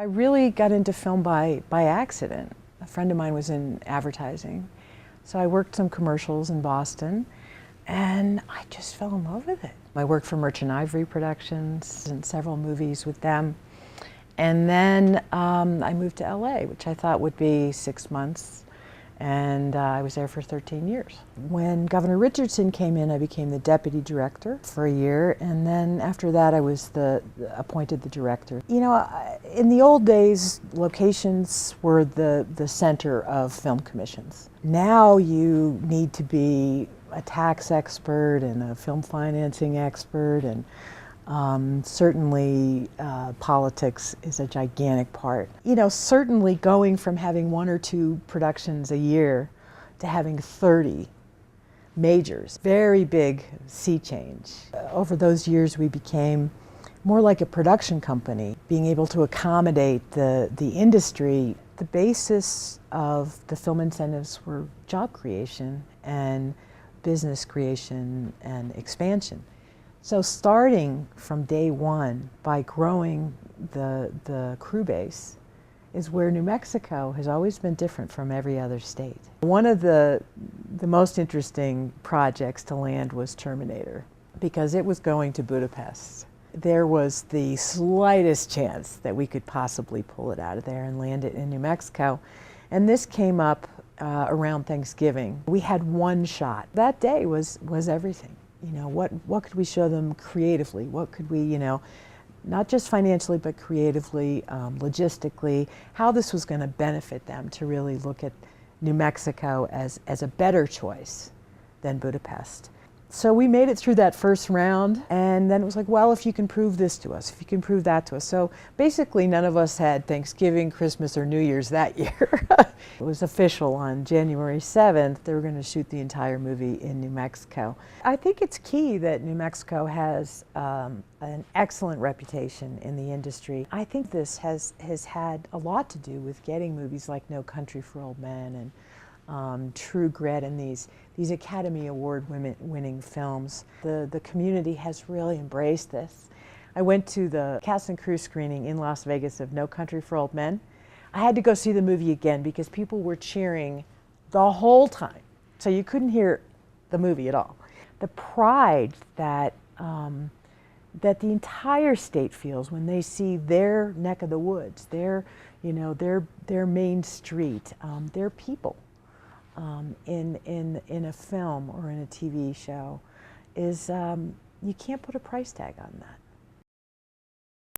I really got into film by accident. A friend of mine was in advertising, so I worked some commercials in Boston, and I just fell in love with it. I worked for Merchant Ivory Productions and several movies with them, and then I moved to LA, which I thought would be 6 months, and I was there for 13 years. When Governor Richardson came in, I became the deputy director for a year, and then after that I was appointed the director. You know, in the old days, locations were the center of film commissions. Now you need to be a tax expert and a film financing expert, and certainly politics is a gigantic part. You know, certainly going from having 1 or 2 productions a year to having 30 majors, very big sea change. Over those years we became more like a production company, being able to accommodate the industry. The basis of the film incentives were job creation and business creation and expansion. So starting from day one by growing the crew base is where New Mexico has always been different from every other state. One of the most interesting projects to land was Terminator, because it was going to Budapest. There was the slightest chance that we could possibly pull it out of there and land it in New Mexico. And this came up around Thanksgiving. We had one shot. That day was everything. You know, what could we show them creatively? What could we, you know, not just financially, but creatively, logistically, how this was going to benefit them to really look at New Mexico as a better choice than Budapest. So we made it through that first round, and then it was like, well, if you can prove this to us, if you can prove that to us. So basically none of us had Thanksgiving, Christmas, or New Year's that year. It was official on January 7th. They were going to shoot the entire movie in New Mexico. I think it's key that New Mexico has an excellent reputation in the industry. I think this has had a lot to do with getting movies like No Country for Old Men and True Grit and these Academy Award winning films. The community has really embraced this. I went to the cast and crew screening in Las Vegas of No Country for Old Men. I had to go see the movie again because people were cheering the whole time, so you couldn't hear the movie at all. The pride that that the entire state feels when they see their neck of the woods, their main street, their people in a film or in a TV show is you can't put a price tag on that.